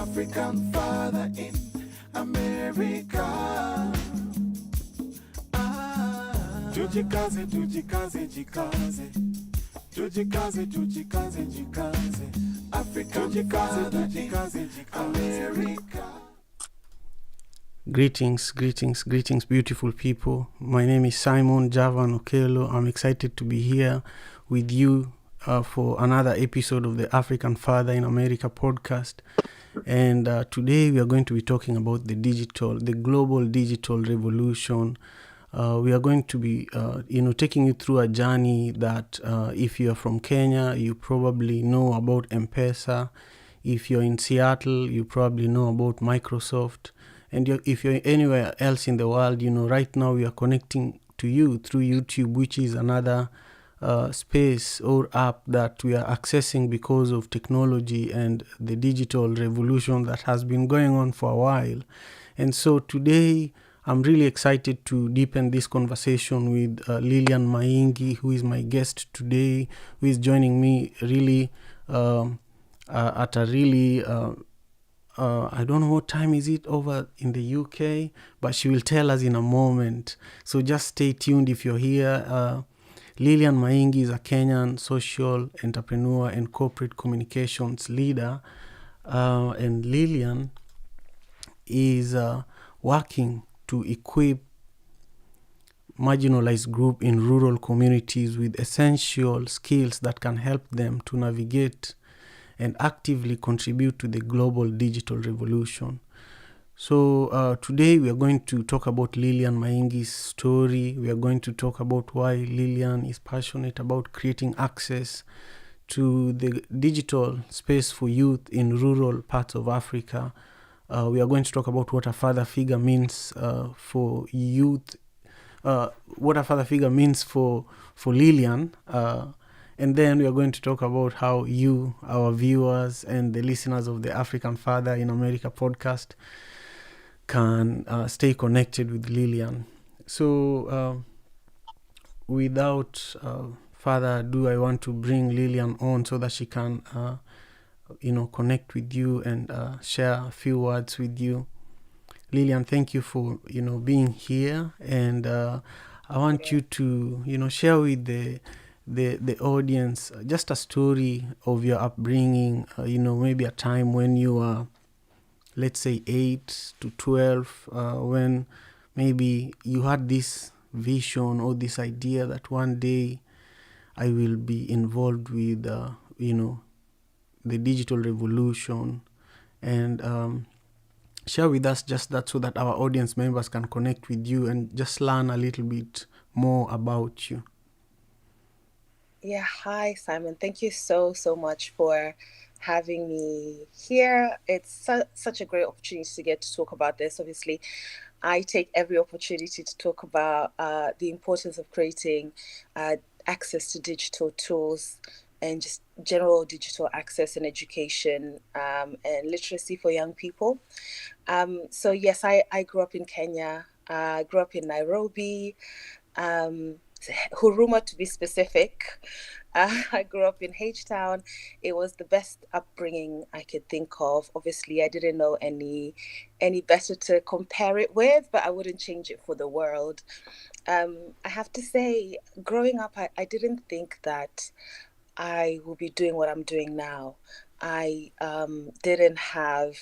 African father in America. Tujikaze, tujikaze, jikaze. Tujikaze, tujikaze, jikaze. African father in America. Greetings, beautiful people. My name is Simon Javan Okelo. I'm excited to be here with you for another episode of the African Father in America podcast. And today we are going to be talking about the global digital revolution. We are going to be, taking you through a journey that if you are from Kenya, you probably know about M-Pesa. If you're in Seattle, you probably know about Microsoft. And if you're anywhere else in the world, right now we are connecting to you through YouTube, which is another space or app that we are accessing because of technology and the digital revolution that has been going on for a while. And so today, I'm really excited to deepen this conversation with Lilian Maingi, who is my guest today, who is joining me really at a really... I don't know what time is it over in the UK, but she will tell us in a moment. So just stay tuned if you're here. Lilian Maingi is a Kenyan social entrepreneur and corporate communications leader. And Lilian is working to equip marginalized groups in rural communities with essential skills that can help them to navigate and actively contribute to the global digital revolution. So today we are going to talk about Lilian Maingi's story. We are going to talk about why Lilian is passionate about creating access to the digital space for youth in rural parts of Africa. We are going to talk about what a father figure means for youth, what a father figure means for Lilian. And then we are going to talk about how you, our viewers, and the listeners of the African Father in America podcast can stay connected with Lilian. So without further ado, I want to bring Lilian on so that she can, connect with you and share a few words with you. Lilian, thank you for, being here. And I want you to, share with the audience just a story of your upbringing, maybe a time when you were, let's say 8 to 12, when maybe you had this vision or this idea that one day I will be involved with the digital revolution, and share with us just that so that our audience members can connect with you and just learn a little bit more about you. Yeah, hi, Simon. Thank you so much for having me here. It's such a great opportunity to get to talk about this. Obviously, I take every opportunity to talk about the importance of creating access to digital tools and just general digital access and education and literacy for young people. So yes, I grew up in Kenya. I grew up in Nairobi. Huruma, to be specific. I grew up in H-Town. It was the best upbringing I could think of. Obviously, I didn't know any better to compare it with, but I wouldn't change it for the world. I have to say, growing up, I didn't think that I will be doing what I'm doing now. I didn't have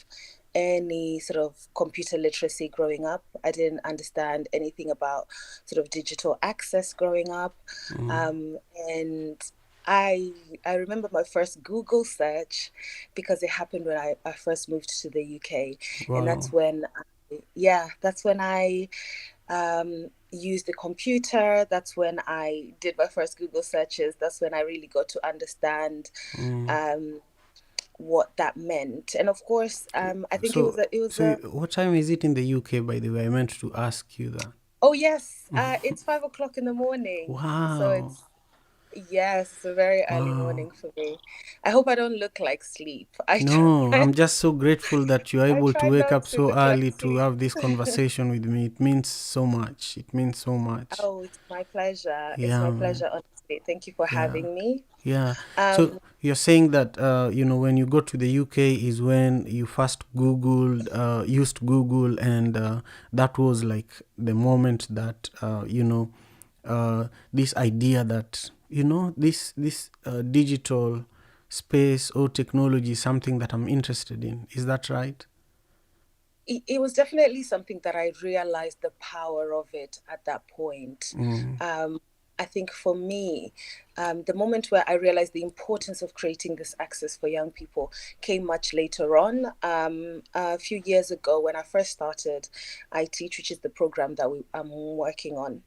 any sort of computer literacy growing up. I didn't understand anything about sort of digital access growing up. And I remember my first Google search because it happened when I first moved to the UK. Wow. And that's when I used the computer. That's when I did my first Google searches. That's when I really got to understand what that meant. And of course, I think it was. So what time is it in the UK, by the way? I meant to ask you that. Oh yes, it's 5 o'clock in the morning. Wow. So it's a very early morning for me. I hope I don't look like sleep. I'm just so grateful that you're able to wake up so early to have this conversation with me. It means so much. Oh, it's my pleasure. Yeah, it's my pleasure, honestly. Thank you for having me. Yeah. So you're saying that when you go to the UK is when you first used Google, and that was like the moment that this idea that this digital space or technology is something that I'm interested in. Is that right? It was definitely something that I realized the power of it at that point. I think for me, the moment where I realized the importance of creating this access for young people came much later on. A few years ago, when I first started iTeach, which is the program that I'm working on.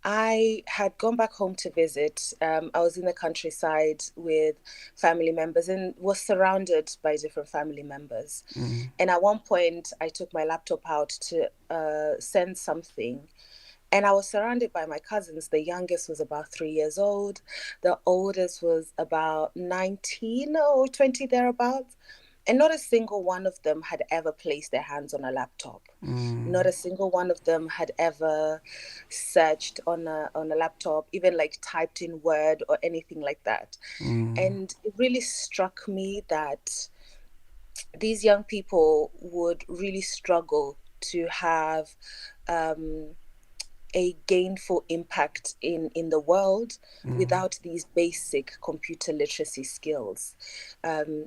I had gone back home to visit. I was in the countryside with family members and was surrounded by different family members. And at one point, I took my laptop out to send something. And I was surrounded by my cousins. The youngest was about 3 years old. The oldest was about 19 or 20 thereabouts. And not a single one of them had ever placed their hands on a laptop. Not a single one of them had ever searched on a laptop, even like typed in Word or anything like that. And it really struck me that these young people would really struggle to have a gainful impact in the world without these basic computer literacy skills.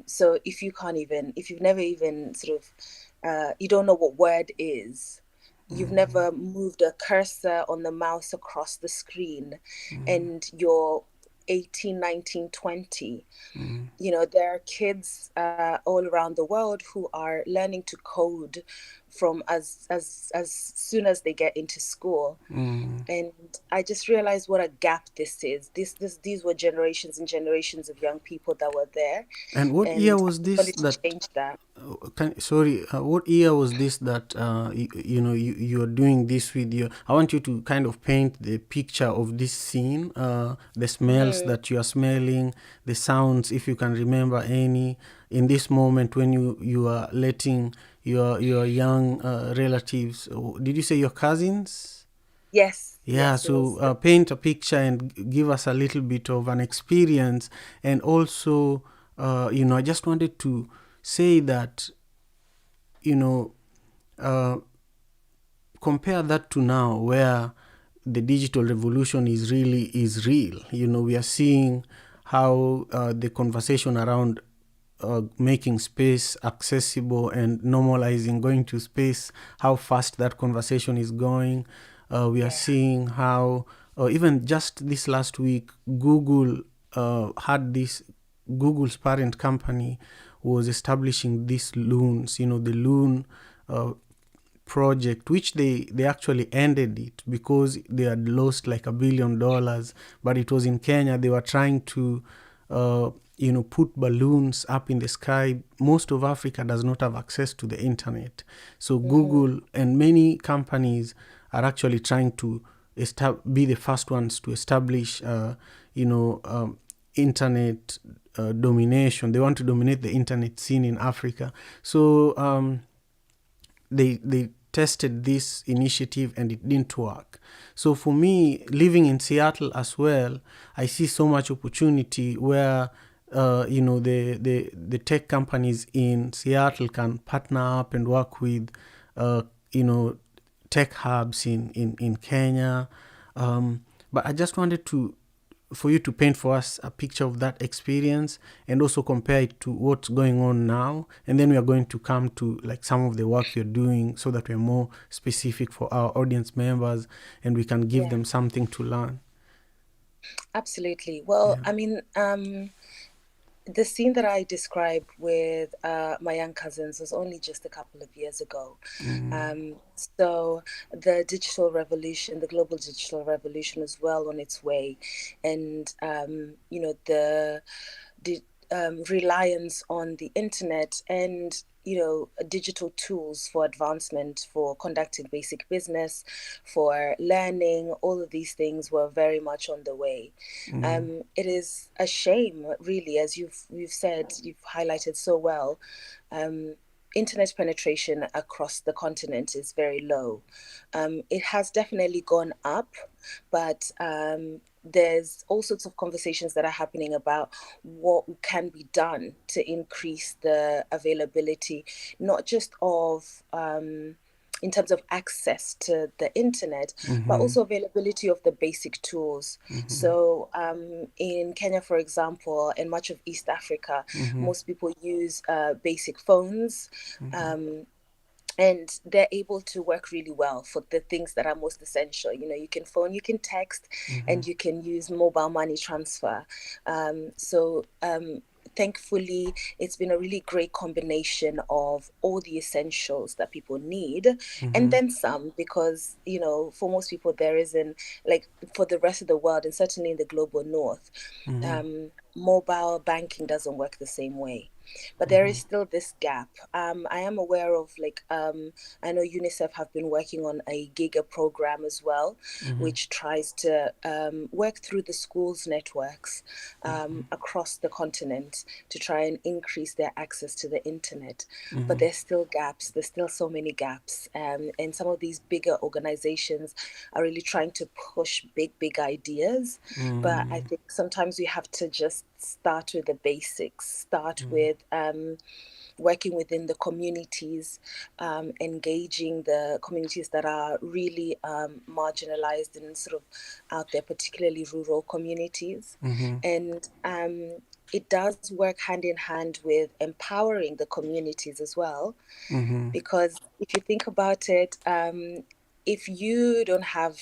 So if you've never even sort of, you don't know what Word is, you've never moved a cursor on the mouse across the screen, and you're 18, 19, 20. There are kids all around the world who are learning to code from as soon as they get into school. And I just realized what a gap this is. These were generations and generations of young people that were there. And what year was I this wanted to that change that. what year was this that you are doing this with your? I want you to kind of paint the picture of this scene, the smells that you are smelling, the sounds, if you can remember any, in this moment when you are letting your young relatives. Did you say your cousins? Yes. Yeah, Yes, it was. so paint a picture and give us a little bit of an experience. And also, I just wanted to say that, compare that to now, where the digital revolution is real. We are seeing how the conversation around making space accessible and normalizing going to space, how fast that conversation is going. We are seeing how, even just this last week, Google's parent company was establishing these loons, the loon project, which they actually ended it because they had lost like $1 billion. But it was in Kenya. They were trying to put balloons up in the sky. Most of Africa does not have access to the internet. So Google and many companies are actually trying to be the first ones to establish, internet domination. They want to dominate the internet scene in Africa. So they tested this initiative and it didn't work. So for me, living in Seattle as well, I see so much opportunity where the tech companies in Seattle can partner up and work with tech hubs in Kenya. But I just wanted for you to paint for us a picture of that experience and also compare it to what's going on now. And then we are going to come to like some of the work you're doing so that we're more specific for our audience members and we can give them something to learn. Absolutely. Well, I mean, the scene that I described with my young cousins was only just a couple of years ago. So the digital revolution, the global digital revolution is well on its way. And, the reliance on the internet and digital tools for advancement, for conducting basic business, for learning, all of these things were very much on the way. It is a shame, really, as you've highlighted so well. Internet penetration across the continent is very low. It has definitely gone up, but there's all sorts of conversations that are happening about what can be done to increase the availability, not just of in terms of access to the internet, but also availability of the basic tools. So in Kenya, for example, and much of East Africa, most people use basic phones. And they're able to work really well for the things that are most essential. You know, you can phone, you can text, and you can use mobile money transfer. Thankfully, it's been a really great combination of all the essentials that people need, and then some, because, you know, for most people, there isn't, like, for the rest of the world, and certainly in the global north, mobile banking doesn't work the same way. But there is still this gap. I am aware of, like, I know UNICEF have been working on a Giga program as well, which tries to work through the schools networks across the continent to try and increase their access to the internet. But there's still gaps. There's still so many gaps. And some of these bigger organizations are really trying to push big ideas. But I think sometimes we have to just start with the basics, start with working within the communities, engaging the communities that are really marginalized and sort of out there, particularly rural communities. And it does work hand in hand with empowering the communities as well. Because if you think about it, if you don't have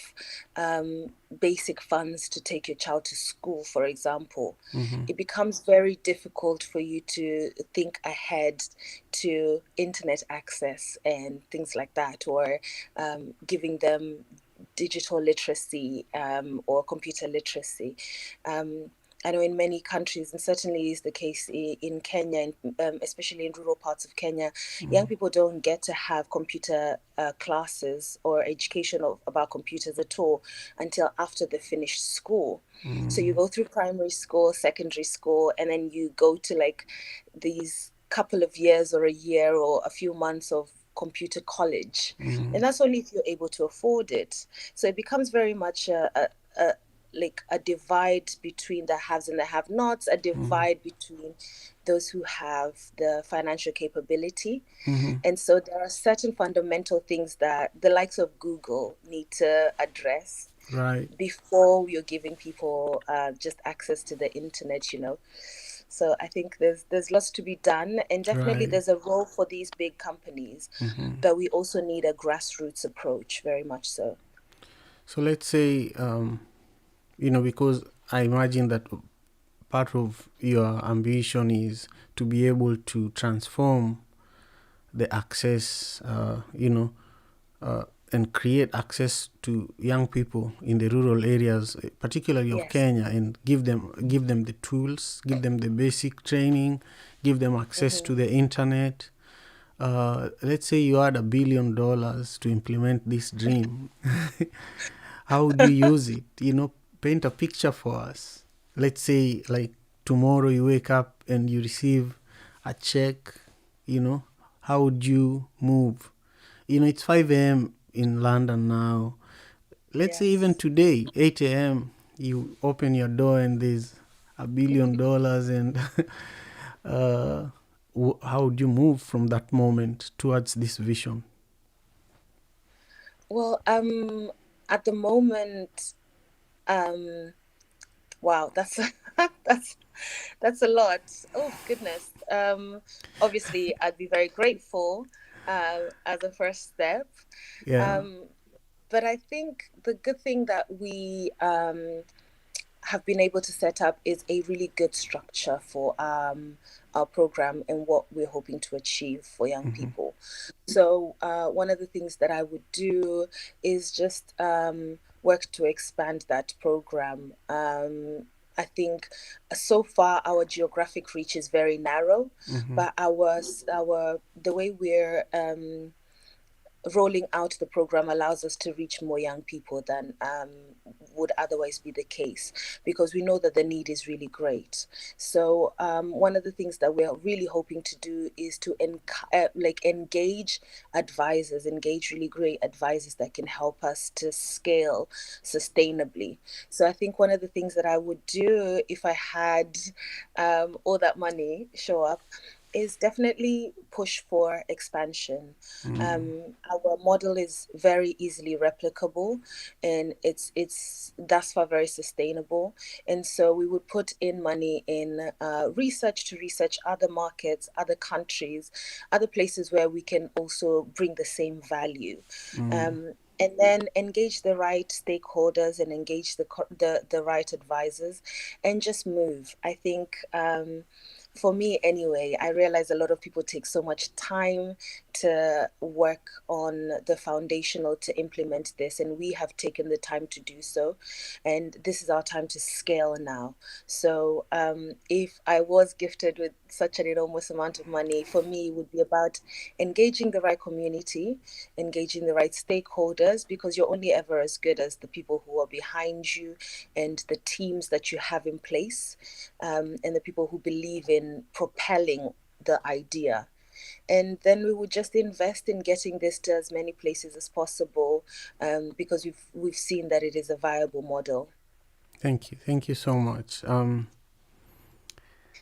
basic funds to take your child to school, for example, it becomes very difficult for you to think ahead to internet access and things like that, or giving them digital literacy or computer literacy. I know in many countries, and certainly is the case in Kenya, especially in rural parts of Kenya, young people don't get to have computer classes or education about computers at all until after they finish school. So you go through primary school, secondary school, and then you go to, like, these couple of years or a year or a few months of computer college. And that's only if you're able to afford it. So it becomes very much like a divide between the haves and the have-nots, a divide between those who have the financial capability. And so there are certain fundamental things that the likes of Google need to address before you're giving people just access to the internet, you know. So I think there's lots to be done, and definitely there's a role for these big companies, but we also need a grassroots approach, very much so. So let's say, you know, because I imagine that part of your ambition is to be able to transform the access, you know, and create access to young people in the rural areas, particularly of Kenya, and give them the tools, give them the basic training, give them access to the internet. Let's say you had $1 billion to implement this dream. How would you use it? You know, paint a picture for us. Let's say, like, tomorrow you wake up and you receive a check, you know, how would you move? You know, it's 5 a.m. in London now. Let's say even today, 8 a.m., you open your door and there's $1 billion and how would you move from that moment towards this vision? Well, at the moment, wow, that's that's a lot. Oh goodness. Obviously, I'd be very grateful as a first step. But I think the good thing that we have been able to set up is a really good structure for our program and what we're hoping to achieve for young people. So one of the things that I would do is just work to expand that program. I think so far our geographic reach is very narrow, but the way we're rolling out the program allows us to reach more young people than would otherwise be the case, because we know that the need is really great. So one of the things that we're really hoping to do is to engage advisors, engage really great advisors that can help us to scale sustainably. So I think one of the things that I would do if I had all that money show up is definitely push for expansion. Our model is very easily replicable, and it's thus far very sustainable. And so we would put in money in research to research other markets, other countries, other places where we can also bring the same value. And then engage the right stakeholders and engage the right advisors, and just move. I think for me anyway, I realize a lot of people take so much time to work on the foundational to implement this, and we have taken the time to do so, and this is our time to scale now. So if I was gifted with such an enormous amount of money, for me it would be about engaging the right community, engaging the right stakeholders, because you're only ever as good as the people who are behind you and the teams that you have in place, and the people who believe in propelling the idea. And then we would just invest in getting this to as many places as possible, because we've seen that it is a viable model. Thank you so much.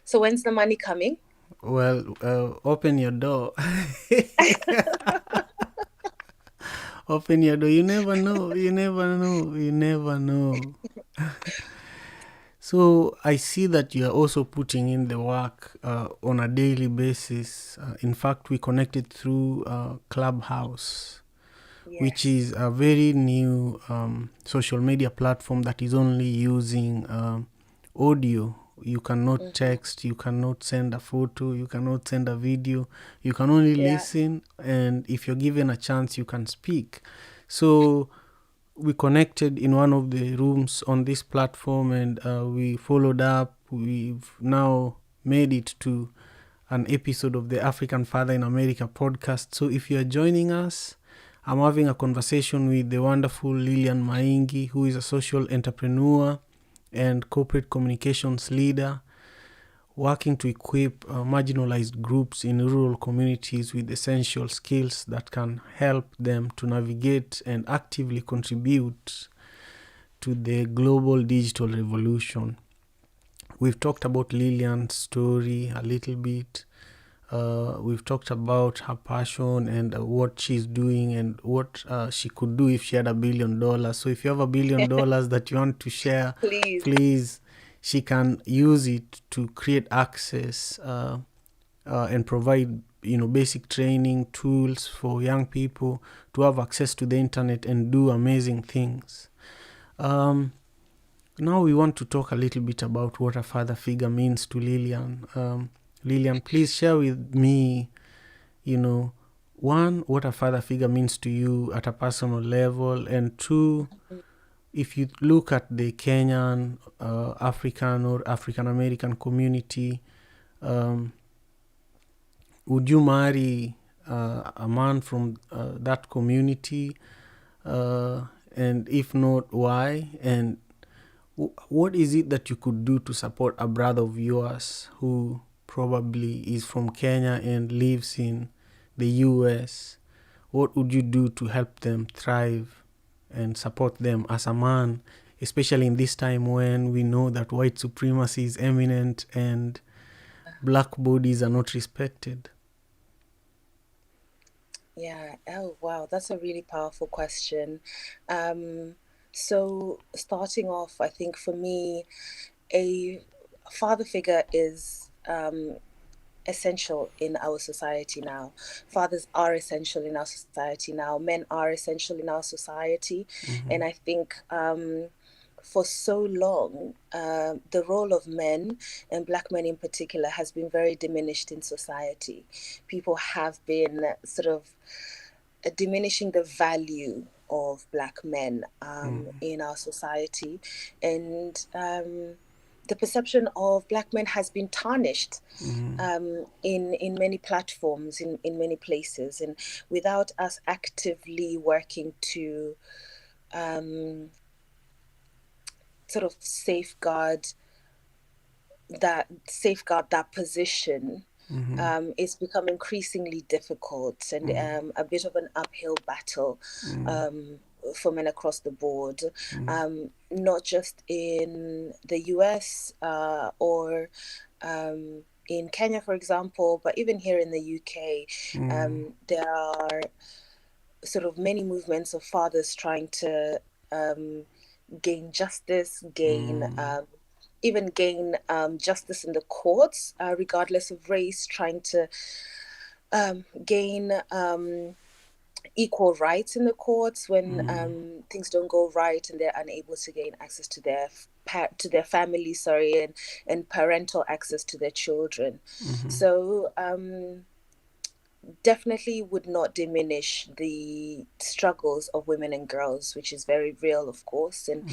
So when's the money coming? Well, open your door. Open your door. You never know. You never know. You never know. So I see that you are also putting in the work on a daily basis. In fact, we connected through Clubhouse, Yes. which is a very new social media platform that is only using audio. You cannot text, you cannot send a photo, you cannot send a video. You can only listen, and if you're given a chance, you can speak. So we connected in one of the rooms on this platform, and we followed up. We've now made it to an episode of the African Father in America podcast. So if you are joining us, I'm having a conversation with the wonderful Lilian Maingi, who is a social entrepreneur and corporate communications leader, working to equip marginalized groups in rural communities with essential skills that can help them to navigate and actively contribute to the global digital revolution. We've talked about Lilian's story a little bit. We've talked about her passion and what she's doing and what she could do if she had $1 billion. So if you have $1 billion that you want to share, please, she can use it to create access and provide basic training tools for young people to have access to the internet and do amazing things. Now we want to talk a little bit about what a father figure means to Lilian. Lilian, please share with me, one, what a father figure means to you at a personal level, and two, if you look at the Kenyan, African or African American community, would you marry a man from that community? And if not, why? And what is it that you could do to support a brother of yours who probably is from Kenya and lives in the US? What would you do to help them thrive and support them as a man, especially in this time when we know that white supremacy is eminent and black bodies are not respected? Yeah. Oh, wow. That's a really powerful question. So starting off, I think for me, a father figure is essential in our society now. Fathers are essential in our society now. Men are essential in our society. And I think for so long, the role of men, and black men in particular, has been very diminished in society. People have been sort of diminishing the value of black men in our society. And the perception of Black men has been tarnished in many platforms, in many places, and without us actively working to sort of safeguard that position, it's become increasingly difficult and a bit of an uphill battle for men across the board, not just in the US or in Kenya, for example, but even here in the UK, there are sort of many movements of fathers trying to gain justice, even gain justice in the courts, regardless of race, trying to gain equal rights in the courts when things don't go right and they're unable to gain access to their family, and parental access to their children. So definitely would not diminish the struggles of women and girls, which is very real, of course, and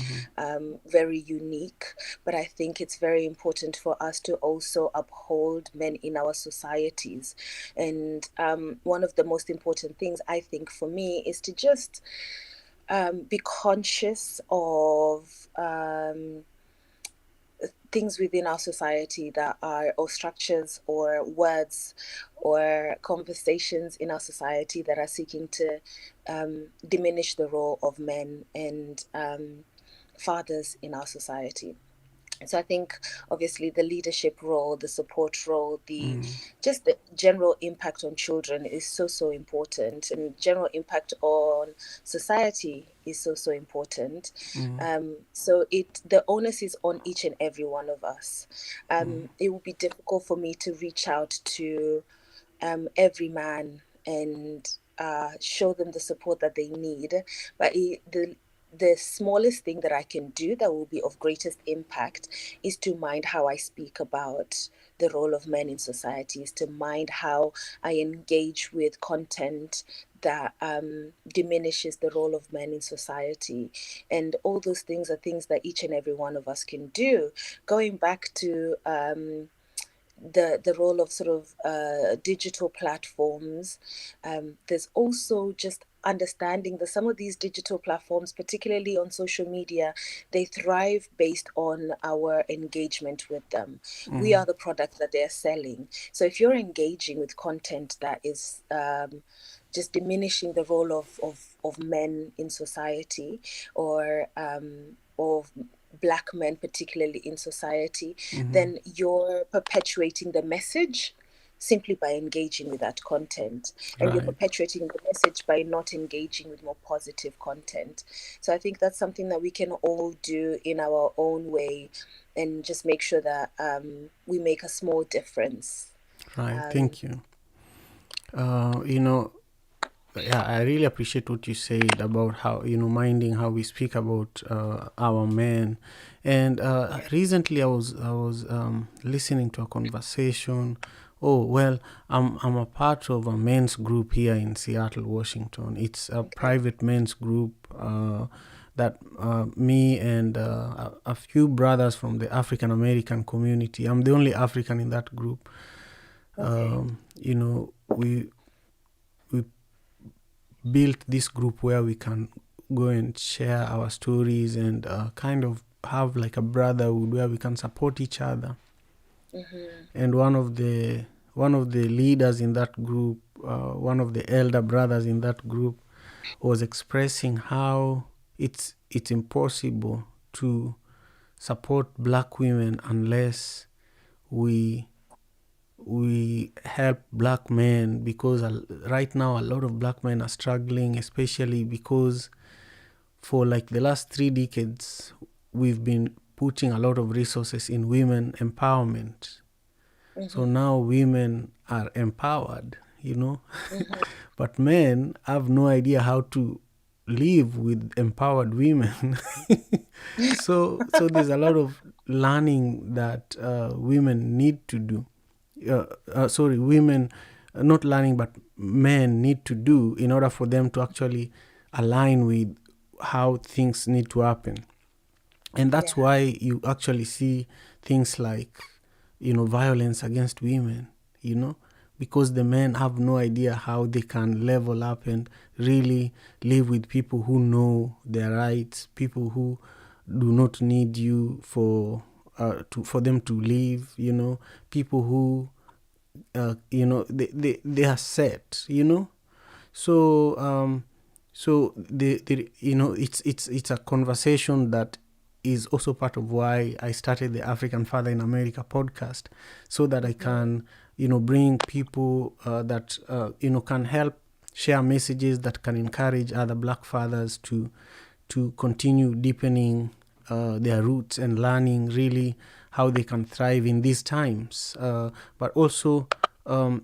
very unique. But I think it's very important for us to also uphold men in our societies. And one of the most important things, I think, for me is to just be conscious of things within our society that are, or structures or words or conversations in our society that are seeking to diminish the role of men and fathers in our society. So I think obviously the leadership role, the support role, just the general impact on children is so important, and general impact on society is so important. So the onus is on each and every one of us. It will be difficult for me to reach out to every man and show them the support that they need, but the smallest thing that I can do that will be of greatest impact is to mind how I speak about the role of men in society, is to mind how I engage with content that diminishes the role of men in society. And all those things are things that each and every one of us can do. Going back to the role of sort of digital platforms, there's also just understanding that some of these digital platforms, particularly on social media, they thrive based on our engagement with them. We are the product that they're selling. So if you're engaging with content that is just diminishing the role of men in society, or of Black men particularly in society, then you're perpetuating the message simply by engaging with that content. And you're perpetuating the message by not engaging with more positive content. So I think that's something that we can all do in our own way, and just make sure that we make a small difference. Thank you. I really appreciate what you said about how, minding how we speak about our men. And recently I was listening to a conversation. I'm a part of a men's group here in Seattle, Washington. It's a private men's group that me and a few brothers from the African American community. I'm the only African in that group. We built this group where we can go and share our stories and kind of have like a brotherhood where we can support each other. And one of the leaders in that group, one of the elder brothers in that group, was expressing how it's impossible to support Black women unless we help Black men, because right now a lot of Black men are struggling, especially because for like the last 3 decades we've been putting a lot of resources in women empowerment. So now women are empowered, but men have no idea how to live with empowered women. so there's a lot of learning that women need to do. Women, not learning, but men need to do in order for them to actually align with how things need to happen. And that's why you actually see things like, violence against women, because the men have no idea how they can level up and really live with people who know their rights, people who do not need you for them to live, people who they are set, so it's a conversation that is also part of why I started the African Father in America podcast, so that I can bring people that can help share messages that can encourage other Black fathers to continue deepening their roots and learning really how they can thrive in these times, but also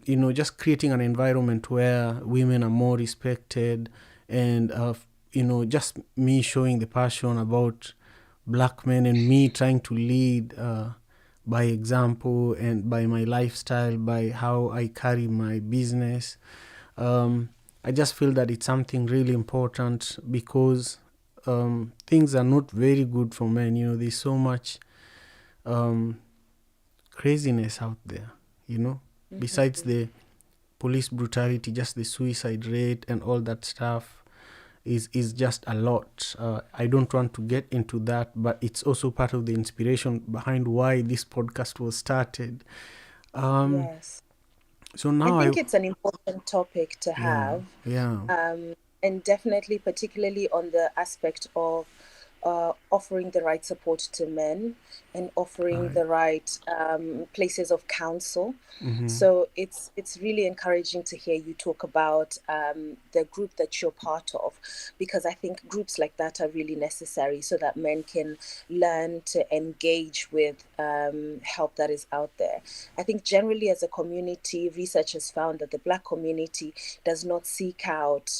just creating an environment where women are more respected, and just me showing the passion about Black men and me trying to lead by example and by my lifestyle, by how I carry my business. I just feel that it's something really important, because things are not very good for men. There's so much craziness out there, besides the police brutality, just the suicide rate and all that stuff is just a lot. I don't want to get into that, but it's also part of the inspiration behind why this podcast was started. Yes. So now I think it's an important topic to have. Yeah. And definitely, particularly on the aspect of offering the right support to men and offering the right places of counsel. So it's really encouraging to hear you talk about the group that you're part of, because I think groups like that are really necessary so that men can learn to engage with help that is out there. I think generally as a community, research has found that the Black community does not seek out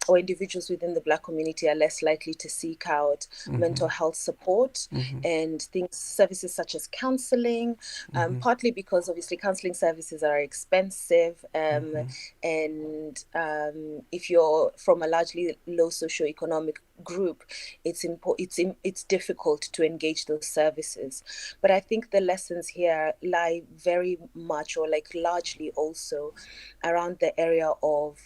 or individuals within the Black community are less likely to seek out mental health support and services such as counseling, partly because obviously counseling services are expensive, and if you're from a largely low socioeconomic group, it's difficult to engage those services. But I think the lessons here lie very much, or like largely also, around the area of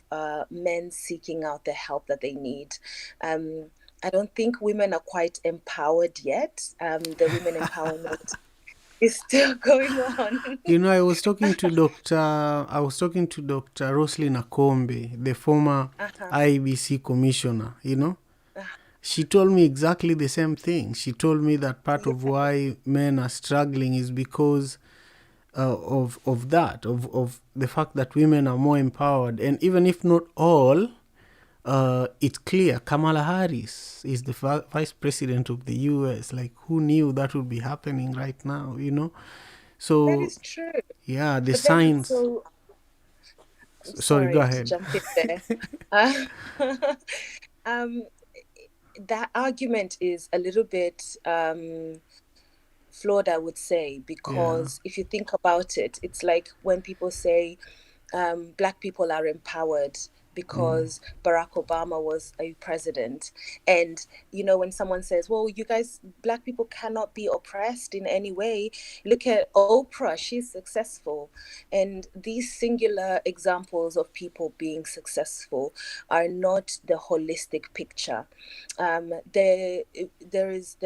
men seeking out the help that they need. I don't think women are quite empowered yet. The women empowerment is still going on. I was talking to Dr. Roslyn Akombe, the former IBC commissioner, She told me exactly the same thing. She told me that part of why men are struggling is because of the fact that women are more empowered. And even if not all, it's clear Kamala Harris is the vice president of the US. Like, who knew that would be happening right now, So that is true. Yeah, the signs. Sorry, go ahead. To jump in there. That argument is a little bit flawed, I would say, because if you think about it, it's like when people say Black people are empowered because Barack Obama was a president. And, when someone says, well, you guys, Black people cannot be oppressed in any way. Look at Oprah, she's successful. And these singular examples of people being successful are not the holistic picture. There is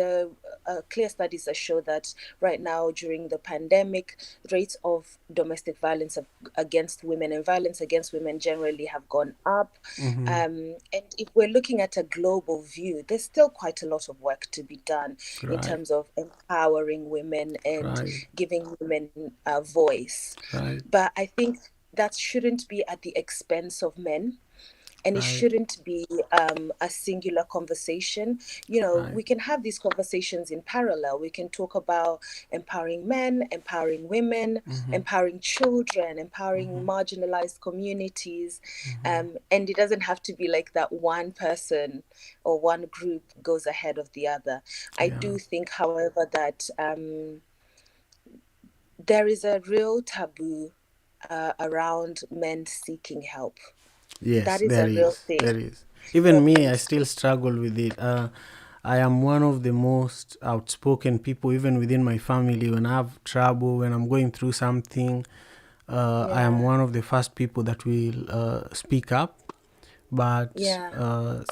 clear studies that show that right now during the pandemic, rates of domestic violence against women and violence against women generally have gone up. And if we're looking at a global view, there's still quite a lot of work to be done in terms of empowering women and giving women a voice. But I think that shouldn't be at the expense of men. And it shouldn't be a singular conversation. We can have these conversations in parallel. We can talk about empowering men, empowering women, empowering children, empowering marginalized communities. And it doesn't have to be like that one person or one group goes ahead of the other. I do think, however, that there is a real taboo around men seeking help. Yes, that is a real thing. there is. Even me, I still struggle with it. I am one of the most outspoken people, even within my family. When I have trouble, when I'm going through something, I am one of the first people that will speak up. But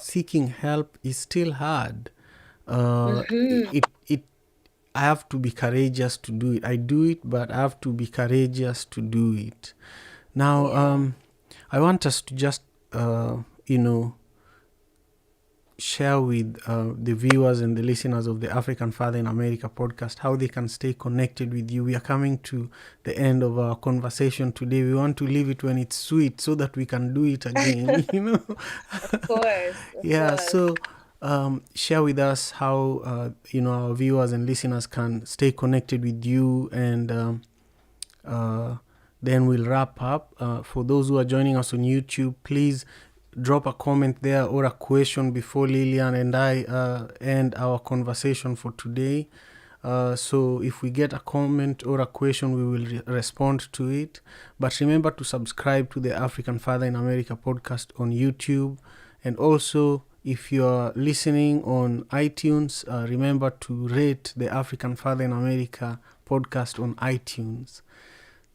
seeking help is still hard. I have to be courageous to do it. I do it, but I have to be courageous to do it. Now, I want us to just, share with the viewers and the listeners of the African Father in America podcast how they can stay connected with you. We are coming to the end of our conversation today. We want to leave it when it's sweet so that we can do it again, Of course. So share with us how, our viewers and listeners can stay connected with you, and then we'll wrap up. For those who are joining us on YouTube, please drop a comment there or a question before Lilian and I end our conversation for today. So if we get a comment or a question, we will respond to it. But remember to subscribe to the African Father in America podcast on YouTube. And also, if you're listening on iTunes, remember to rate the African Father in America podcast on iTunes.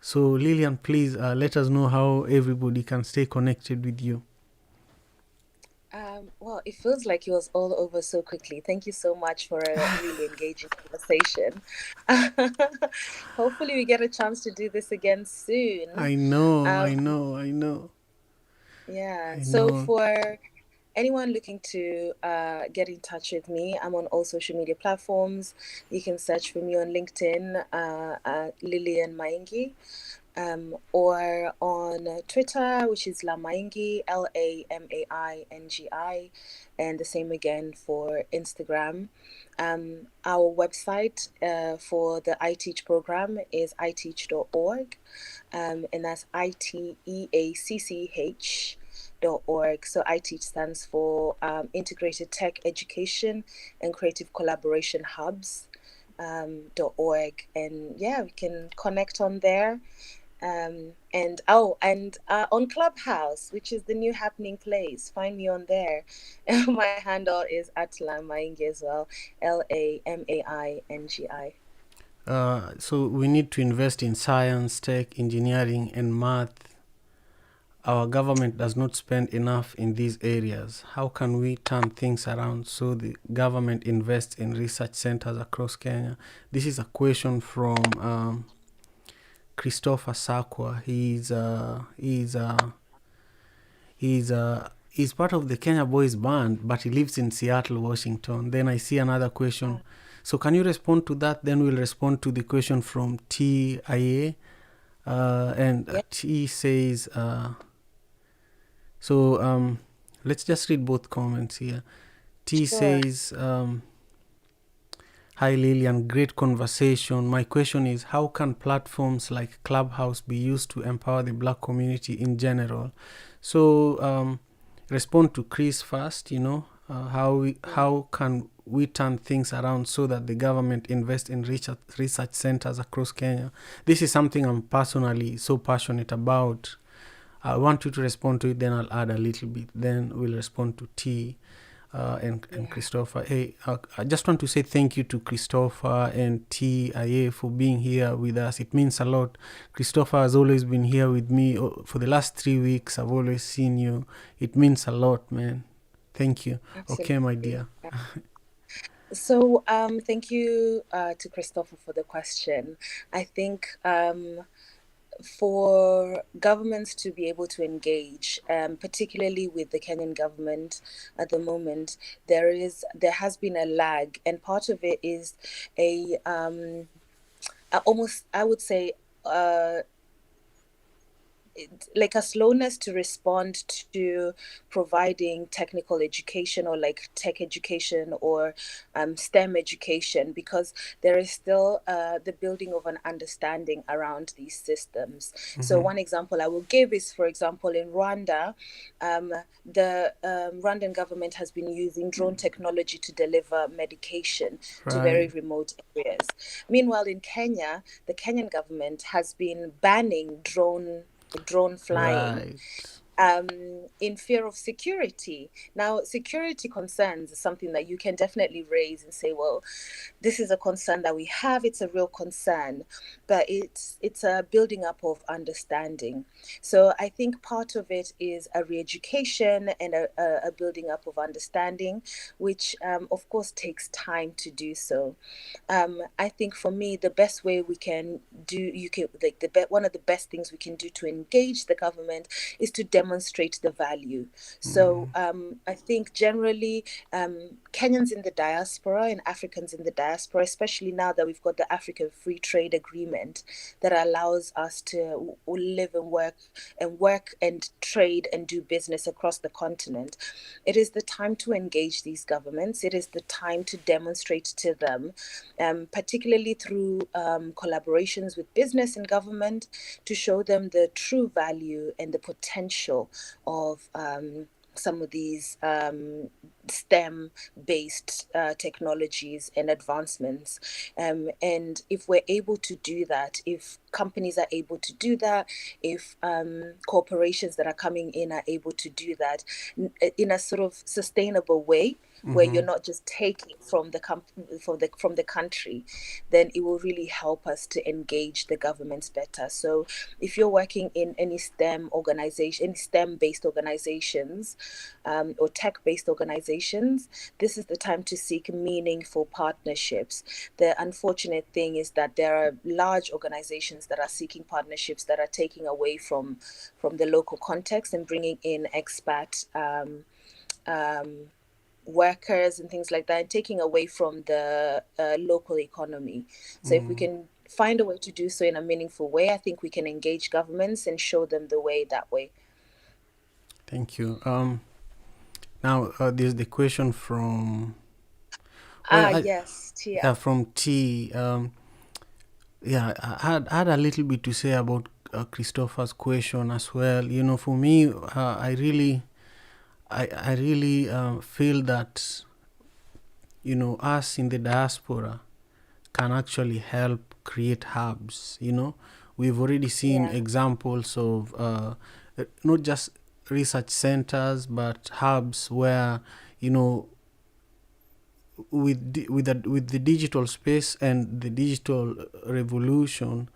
So Lilian, please let us know how everybody can stay connected with you. Well, it feels like it was all over so quickly. Thank you so much for a really engaging conversation. Hopefully we get a chance to do this again soon. I know. Yeah. So for anyone looking to get in touch with me, I'm on all social media platforms. You can search for me on LinkedIn, Lilian Maingi. Or on Twitter, which is Lamaingi, Lamaingi, and the same again for Instagram. Our website for the iTeach program is iteach.org, and that's iteacch.org. So iTeach stands for Integrated Tech Education and Creative Collaboration Hubs. .org, and we can connect on there. And on Clubhouse, which is the new happening place, find me on there. My handle is @Lamaingi as well, Lamaingi. So we need to invest in science, tech, engineering, and math. Our government does not spend enough in these areas. How can we turn things around so the government invests in research centers across Kenya? This is a question from Christopher Sakwa. He's part of the Kenya Boys Band, but he lives in Seattle, Washington. Then I see another question. So can you respond to that? Then we'll respond to the question from TIA. T says, let's just read both comments here. T says, hi Lilian, great conversation. My question is, how can platforms like Clubhouse be used to empower the Black community in general? So respond to Chris first, how can we turn things around so that the government invests in research centers across Kenya? This is something I'm personally so passionate about. I want you to respond to it, then I'll add a little bit. Then we'll respond to T and Christopher. Hey, I just want to say thank you to Christopher and TIA for being here with us. It means a lot. Christopher has always been here with me for the last 3 weeks. I've always seen you. It means a lot, man. Thank you. Absolutely. Okay, my dear. So thank you to Christopher for the question. I think for governments to be able to engage, particularly with the Kenyan government at the moment, there has been a lag, and part of it is almost, I would say, like a slowness to respond to providing technical education or like tech education or STEM education, because there is still the building of an understanding around these systems. Mm-hmm. So one example I will give is, for example, in Rwanda, the Rwandan government has been using drone technology to deliver medication to very remote areas. Meanwhile, in Kenya, the Kenyan government has been banning drone flying. in fear of security. Now, security concerns is something that you can definitely raise and say, well, this is a concern that we have. It's a real concern, but it's a building up of understanding. So I think part of it is a re-education and a building up of understanding, which of course takes time to do so. I think for me, the best way we can do, one of the best things we can do to engage the government is to demonstrate the value. So I think generally Kenyans in the diaspora and Africans in the diaspora, especially now that we've got the African Free Trade Agreement that allows us to live and work and trade and do business across the continent, it is the time to engage these governments. It is the time to demonstrate to them, particularly through collaborations with business and government, to show them the true value and the potential of some of these STEM-based technologies and advancements. And if we're able to do that, if companies are able to do that, if corporations that are coming in are able to do that in a sort of sustainable way, where you're not just taking from the country, then it will really help us to engage the governments better. So if you're working in any STEM organization, any STEM-based organizations, or tech-based organizations, this is the time to seek meaningful partnerships. The unfortunate thing is that there are large organizations that are seeking partnerships that are taking away from the local context and bringing in expat workers and things like that, and taking away from the local economy. So if we can find a way to do so in a meaningful way, I think we can engage governments and show them the way that way. Thank you. Now there's the question from yes, Tia. Yeah, from T. Yeah, I had a little bit to say about Christopher's question as well. You know, for me, I really feel that, you know, us in the diaspora can actually help create hubs. You know, we've already seen examples of not just research centers, but hubs where, you know, with the digital space and the digital revolution,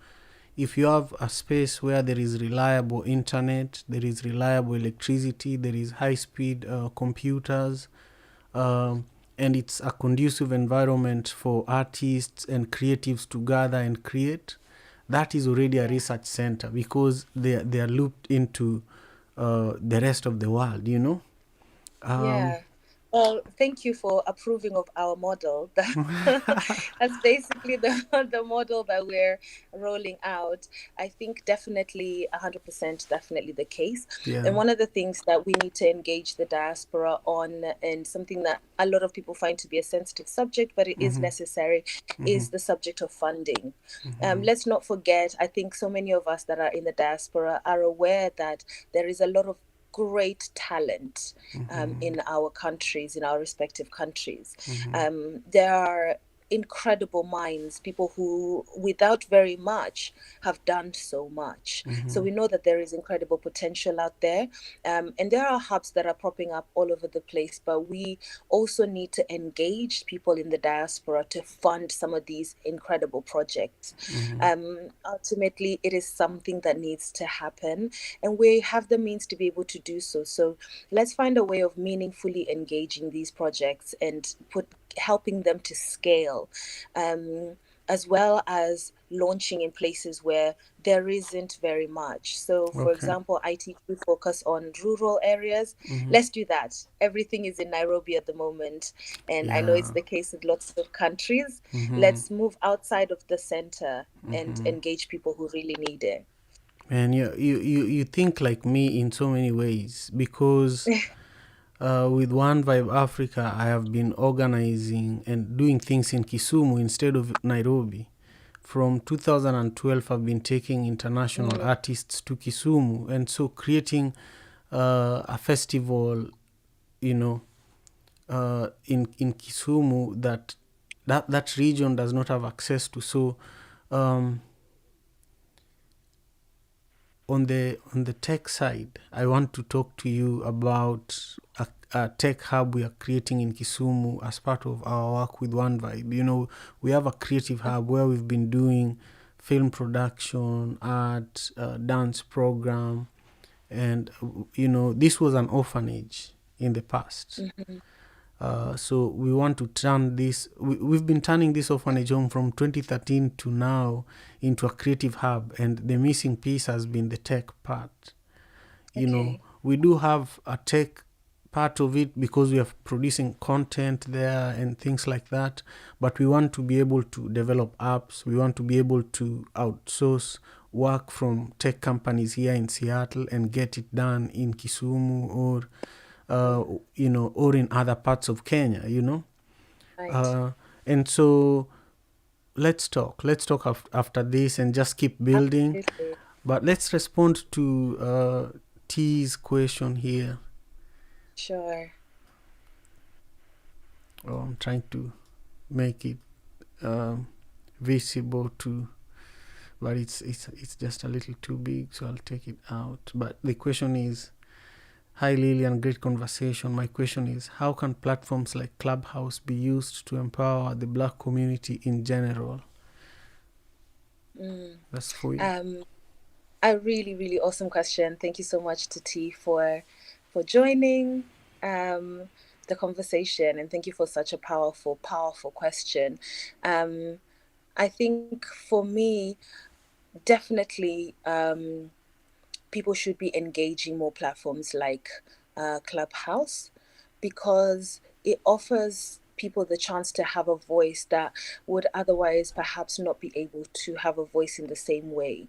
if you have a space where there is reliable internet, there is reliable electricity, there is high-speed computers, and it's a conducive environment for artists and creatives to gather and create, that is already a research center, because they are looped into the rest of the world, you know. Well, thank you for approving of our model. That's basically the model that we're rolling out. I think definitely 100% definitely the case. And one of the things that we need to engage the diaspora on, and something that a lot of people find to be a sensitive subject, but it is necessary, is the subject of funding. Let's not forget, I think so many of us that are in the diaspora are aware that there is a lot of great talent in our countries, in our respective countries. There are incredible minds, people who without very much have done so much. So we know that there is incredible potential out there, and there are hubs that are popping up all over the place, but we also need to engage people in the diaspora to fund some of these incredible projects. Ultimately, it is something that needs to happen, and we have the means to be able to do so. So let's find a way of meaningfully engaging these projects and helping them to scale, as well as launching in places where there isn't very much. So for example, ITQ focus on rural areas. Let's do that. Everything is in Nairobi at the moment, and I know it's the case with lots of countries. Let's move outside of the center and engage people who really need it. And you think like me in so many ways, because with One Vibe Africa, I have been organizing and doing things in Kisumu instead of Nairobi. From 2012, I've been taking international artists to Kisumu, and so creating a festival, you know, in Kisumu that region does not have access to. So on the tech side, I want to talk to you about a tech hub we are creating in Kisumu as part of our work with One Vibe. You know, we have a creative hub where we've been doing film production, art, dance program, and you know, this was an orphanage in the past. So we want to turn this, we've been turning this orphanage home from 2013 to now into a creative hub, and the missing piece has been the tech part. You know, we do have a tech part of it because we are producing content there and things like that, but we want to be able to develop apps. We want to be able to outsource work from tech companies here in Seattle and get it done in Kisumu or you know, or in other parts of Kenya, you know. Right. And so let's talk after this and just keep building. Absolutely. But let's respond to T's question here. Sure. Oh, I'm trying to make it visible too, but it's just a little too big, so I'll take it out. But the question is, hi Lilian, great conversation. My question is, how can platforms like Clubhouse be used to empower the Black community in general? That's for you. A really, really awesome question. Thank you so much to T for joining the conversation, and thank you for such a powerful question. I think for me, definitely, people should be engaging more platforms like Clubhouse, because it offers people the chance to have a voice that would otherwise perhaps not be able to have a voice in the same way.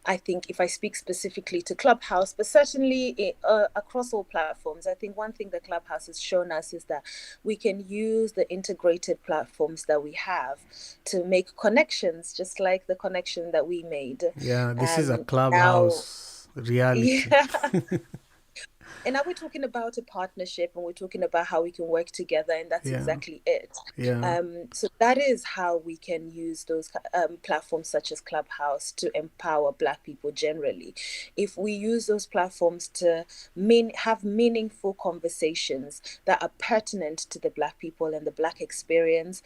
I think if I speak specifically to Clubhouse, but certainly across all platforms, I think one thing that Clubhouse has shown us is that we can use the integrated platforms that we have to make connections, just like the connection that we made. Yeah, this is a Now, Clubhouse reality. yeah. And now we're talking about a partnership, and we're talking about how we can work together, and that's exactly it. Yeah. So that is how we can use those platforms such as Clubhouse to empower Black people generally. If we use those platforms to have meaningful conversations that are pertinent to the Black people and the Black experience,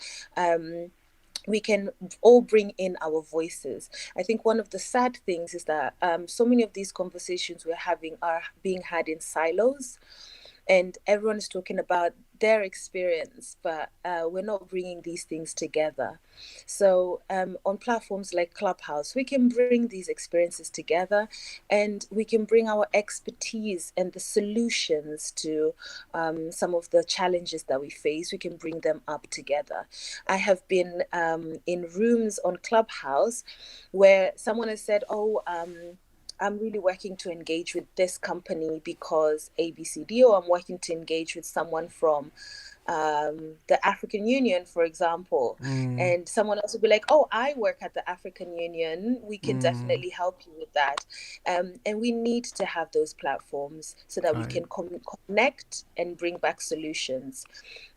we can all bring in our voices. I think one of the sad things is that so many of these conversations we're having are being had in silos, and everyone is talking about their experience, but we're not bringing these things together. So on platforms like Clubhouse, we can bring these experiences together, and we can bring our expertise and the solutions to some of the challenges that we face. We can bring them up together. I have been in rooms on Clubhouse where someone has said, oh, I'm really working to engage with this company because ABCD, or I'm working to engage with someone from the African Union, for example. And someone else will be like, oh, I work at the African Union. We can definitely help you with that. And we need to have those platforms so that we can connect and bring back solutions.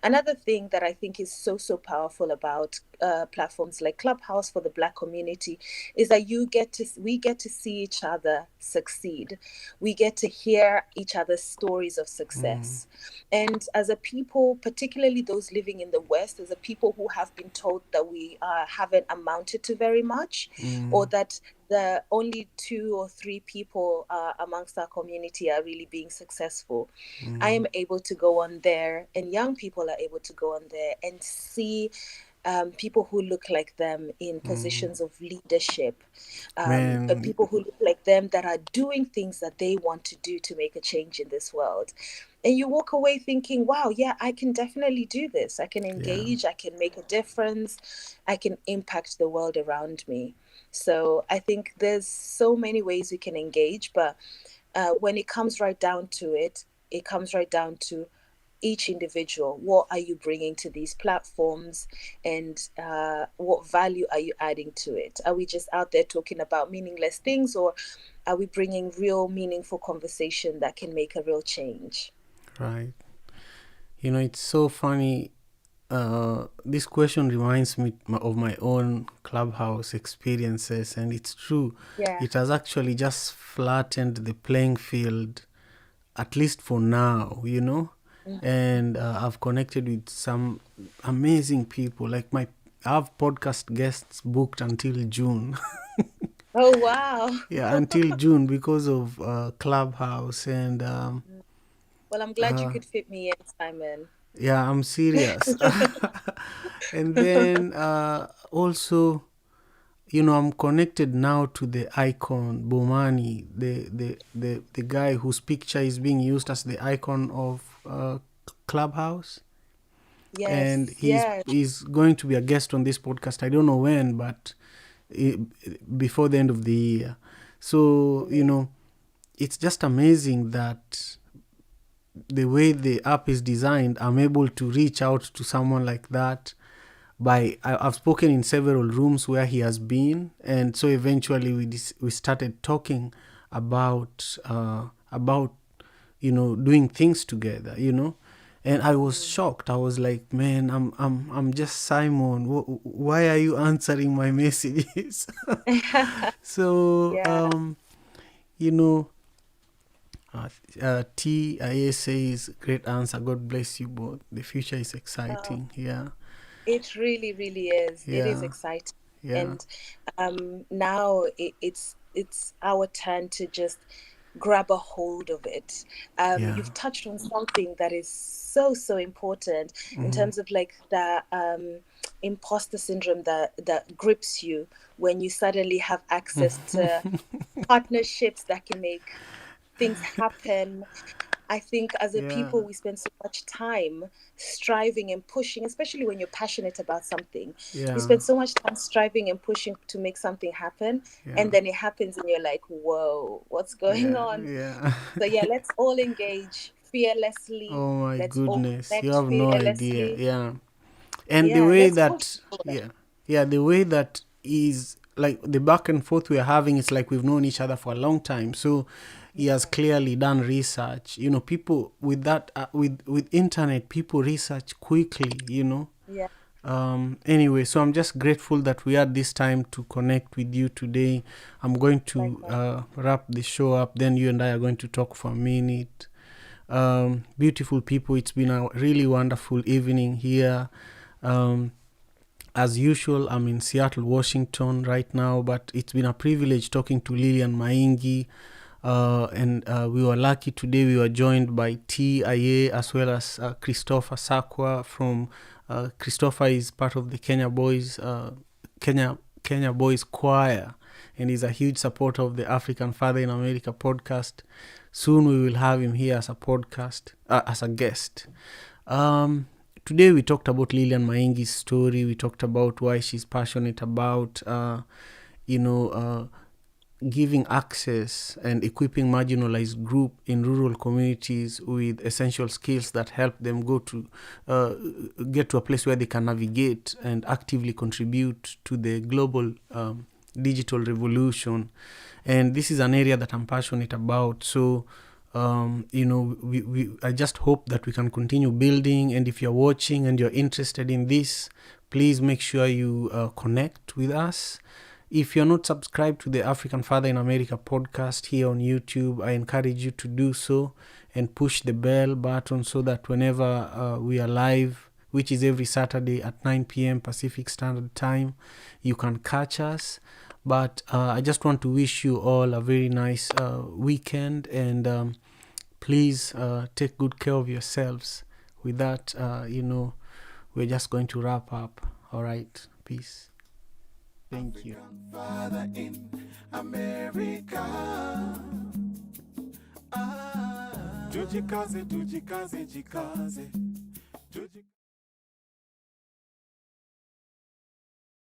Another thing that I think is so powerful about platforms like Clubhouse for the Black community is that we get to see each other succeed. We get to hear each other's stories of success. And as a people, particularly those living in the West, as a people who have been told that we haven't amounted to very much, or that the only 2 or 3 people amongst our community are really being successful. I am able to go on there, and young people are able to go on there and see people who look like them in positions of leadership, people who look like them that are doing things that they want to do to make a change in this world. And you walk away thinking, wow, yeah, I can definitely do this. I can engage, I can make a difference, I can impact the world around me. So I think there's so many ways we can engage, but when it comes right down to it, it comes right down to each individual. What are you bringing to these platforms, and what value are you adding to it? Are we just out there talking about meaningless things, or are we bringing real meaningful conversation that can make a real change? Right. You know, it's so funny. this question reminds me of my own Clubhouse experiences, and it's true. Yeah. It has actually just flattened the playing field, at least for now, And I've connected with some amazing people. Like I have podcast guests booked until June. Oh, wow. Yeah, until June because of Clubhouse. And well, I'm glad you could fit me in, Simon. yeah, I'm serious. And then also, I'm connected now to the icon Bomani, the guy whose picture is being used as the icon of Clubhouse. Yes, and he's going to be a guest on this podcast. I don't know when, but before the end of the year. So, it's just amazing that the way the app is designed, I'm able to reach out to someone like that. I've spoken in several rooms where he has been, and so eventually we started talking about doing things together, And I was shocked. I was like, man, I'm just Simon. Why are you answering my messages? So, TIA says, great answer. God bless you both. The future is exciting. Yeah. It really, really is. Yeah. It is exciting. Yeah. And now it's our turn to just grab a hold of it. You've touched on something that is so important in terms of like the imposter syndrome that grips you when you suddenly have access to partnerships that can make things happen. I think as a people, we spend so much time striving and pushing, especially when you're passionate about something. Yeah. You spend so much time striving and pushing to make something happen. Yeah. And then it happens and you're like, whoa, what's going on? Yeah. So let's all engage fearlessly. Oh my let's goodness. all You have no idea. Yeah. And Yeah, the way let's that, the way that is like the back and forth we're having, it's like we've known each other for a long time. So he has clearly done research. People with that, with internet, people research quickly, Yeah. Anyway, so I'm just grateful that we had this time to connect with you today. I'm going to wrap the show up. Then you and I are going to talk for a minute. Beautiful people, it's been a really wonderful evening here. As usual, I'm in Seattle, Washington right now, but it's been a privilege talking to Lilian Maingi. And we were lucky today. We were joined by TIA as well as Christopher Sakwa from Christopher is part of the Kenya Boys Choir, and he's a huge supporter of the African Father in America podcast. Soon we will have him here as a guest. Today we talked about Lilian Maingi's story. We talked about why she's passionate about giving access and equipping marginalized group in rural communities with essential skills that help them get to a place where they can navigate and actively contribute to the global digital revolution. And this is an area that I'm passionate about. So, I just hope that we can continue building. And if you're watching and you're interested in this, please make sure you connect with us. If you're not subscribed to the African Father in America podcast here on YouTube, I encourage you to do so and push the bell button so that whenever we are live, which is every Saturday at 9 p.m. Pacific Standard Time, you can catch us. But I just want to wish you all a very nice weekend, and please take good care of yourselves. With that, we're just going to wrap up. All right. Peace. Thank you. Father in America. Tujikaze, jikaze.